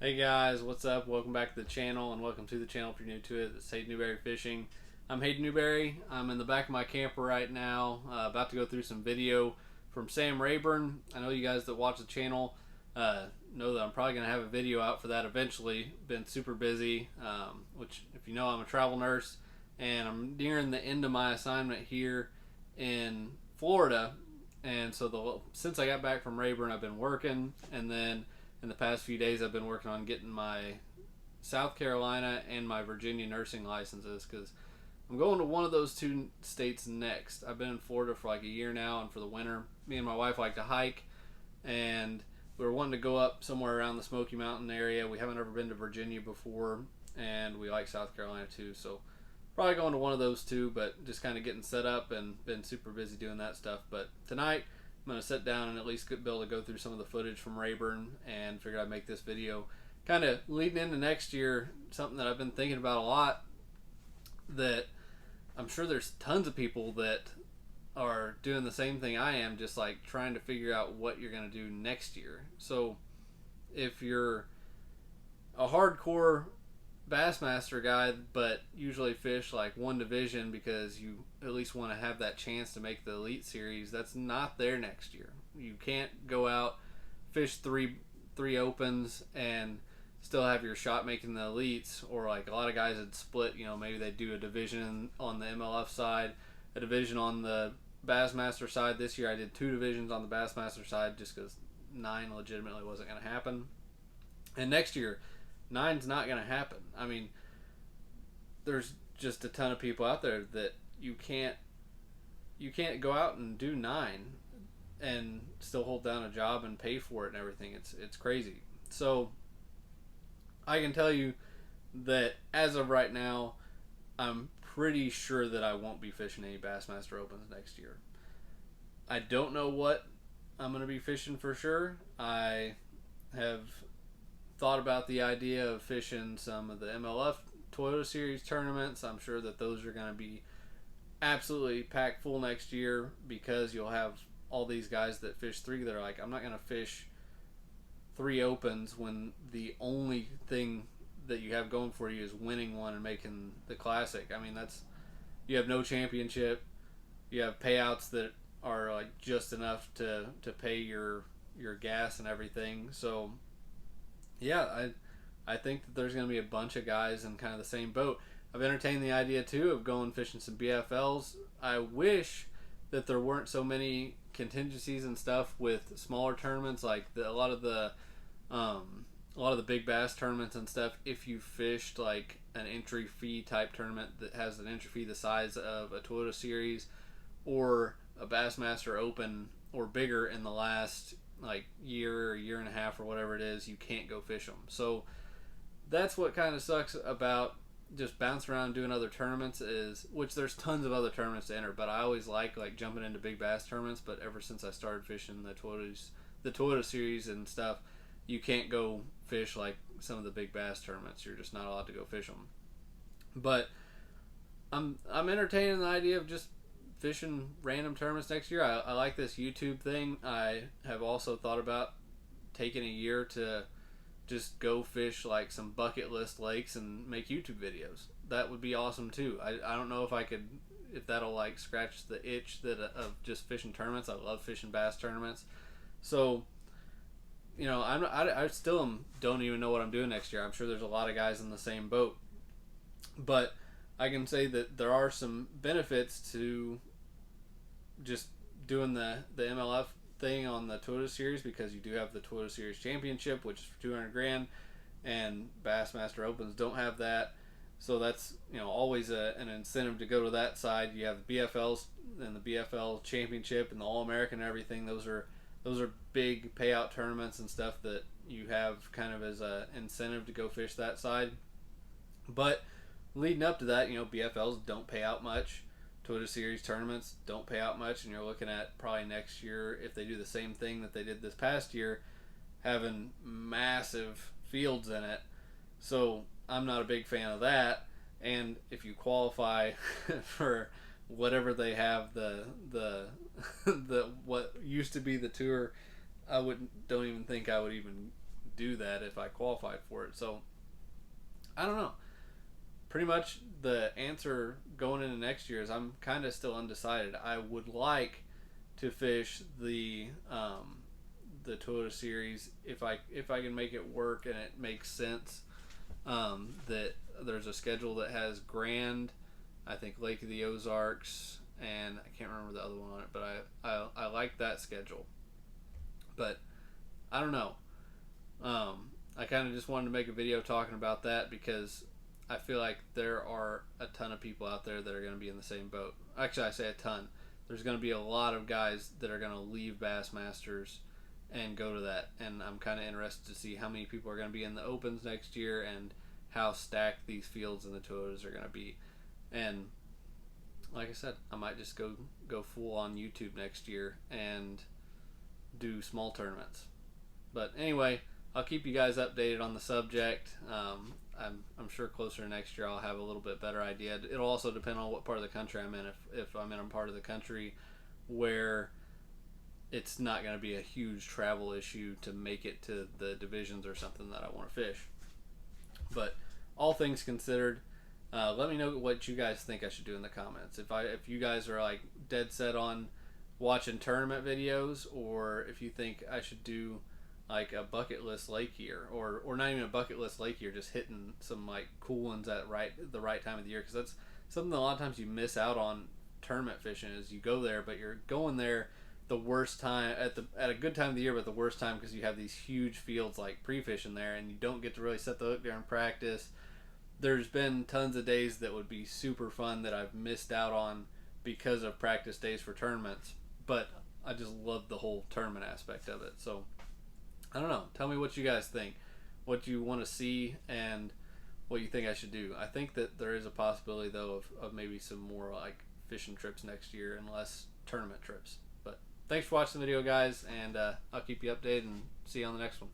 Hey guys, what's up? Welcome back to the channel, and welcome to the channel if you're new to it. It's Hayden Newberry Fishing. I'm Hayden Newberry. I'm in the back of my camper right now, about to go through some video from Sam Rayburn. I know you guys that watch the channel know that I'm probably going to have a video out for that eventually. Been super busy, which if you know, I'm a travel nurse, and I'm nearing the end of my assignment here in Florida. And so since I got back from Rayburn, I've been working, and then in the past few days I've been working on getting my South Carolina and my Virginia nursing licenses because I'm going to one of those two states next. I've been in Florida for like a year now, and for the winter, me and my wife like to hike, and we were wanting to go up somewhere around the Smoky Mountain area. We haven't ever been to Virginia before, and we like South Carolina too, so probably going to one of those two, but just kind of getting set up and been super busy doing that stuff. But tonight I'm going to sit down and at least be able to go through some of the footage from Rayburn and figure I'd make this video kind of leading into next year, something that I've been thinking about a lot, that I'm sure there's tons of people that are doing the same thing I am, just like trying to figure out what you're going to do next year. So if you're a hardcore Bassmaster guy, but usually fish like one division because you at least want to have that chance to make the Elite Series, that's not there next year. You can't go out, fish three opens, and still have your shot making the elites. Or like a lot of guys that split, maybe they do a division on the MLF side, a division on the Bassmaster side. This year I did two divisions on the Bassmaster side just because 9 legitimately wasn't going to happen. And next year, 9's not going to happen. I mean, there's just a ton of people out there that you can't go out and do 9 and still hold down a job and pay for it and everything. It's crazy. So I can tell you that as of right now, I'm pretty sure that I won't be fishing any Bassmaster Opens next year. I don't know what I'm going to be fishing for sure. I have thought about the idea of fishing some of the MLF Toyota Series tournaments. I'm sure that those are going to be absolutely packed full next year because you'll have all these guys that fish 3 that are like, I'm not going to fish 3 opens when the only thing that you have going for you is winning one and making the classic. I mean, you have no championship. You have payouts that are like just enough to pay your gas and everything. So yeah, I think that there's going to be a bunch of guys in kind of the same boat. I've entertained the idea too of going fishing some BFLs. I wish that there weren't so many contingencies and stuff with smaller tournaments, like a lot of the big bass tournaments and stuff. If you fished like an entry fee type tournament that has an entry fee the size of a Toyota Series or a Bassmaster Open or bigger in the last like year or year and a half or whatever it is, you can't go fish them. So that's what kind of sucks about just bouncing around doing other tournaments, is which there's tons of other tournaments to enter, but I always like jumping into big bass tournaments. But ever since I started fishing the Toyota Series and stuff, you can't go fish like some of the big bass tournaments. You're just not allowed to go fish them. But I'm entertaining the idea of just fishing random tournaments next year. I like this YouTube thing. I have also thought about taking a year to just go fish like some bucket list lakes and make YouTube videos. That would be awesome too. I don't know if that'll like scratch the itch of just fishing tournaments. I love fishing bass tournaments. So I still don't even know what I'm doing next year. I'm sure there's a lot of guys in the same boat, but I can say that there are some benefits to just doing the MLF thing on the Toyota Series, because you do have the Toyota Series Championship, which is for $200,000, and Bassmaster Opens don't have that. So that's always an incentive to go to that side. You have the BFLs and the BFL Championship and the All American and everything. Those are big payout tournaments and stuff that you have kind of as an incentive to go fish that side. But leading up to that, BFLs don't pay out much. Toyota Series tournaments don't pay out much, and you're looking at probably next year, if they do the same thing that they did this past year, having massive fields in it. So I'm not a big fan of that. And if you qualify for whatever they have, the what used to be the tour, don't even think I would even do that if I qualified for it. So I don't know. Pretty much the answer going into next year is I'm kind of still undecided. I would like to fish the Toyota Series if I can make it work and it makes sense. That there's a schedule that has Grand, I think Lake of the Ozarks, and I can't remember the other one on it, but I like that schedule. But I don't know. I kind of just wanted to make a video talking about that because I feel like there are a ton of people out there that are going to be in the same boat. Actually, I say a ton. There's going to be a lot of guys that are going to leave Bassmasters and go to that, and I'm kind of interested to see how many people are going to be in the Opens next year and how stacked these fields in the Toyotas are going to be. And like I said, I might just go full on YouTube next year and do small tournaments. But anyway, I'll keep you guys updated on the subject. I'm sure closer to next year I'll have a little bit better idea. It'll also depend on what part of the country I'm in. If I'm in a part of the country where it's not going to be a huge travel issue to make it to the divisions or something that I want to fish. But all things considered, let me know what you guys think I should do in the comments. If you guys are like dead set on watching tournament videos, or if you think I should do like a bucket list lake year, or not even a bucket list lake year, just hitting some like cool ones at the right time of the year, because that's something that a lot of times you miss out on tournament fishing. Is you go there, but you're going there the worst time at a good time of the year, but the worst time because you have these huge fields like pre-fishing there, and you don't get to really set the hook there and practice. There's been tons of days that would be super fun that I've missed out on because of practice days for tournaments, but I just love the whole tournament aspect of it. So I don't know. Tell me what you guys think, what you want to see, and what you think I should do. I think that there is a possibility, though, of maybe some more like fishing trips next year and less tournament trips. But thanks for watching the video, guys, and I'll keep you updated and see you on the next one.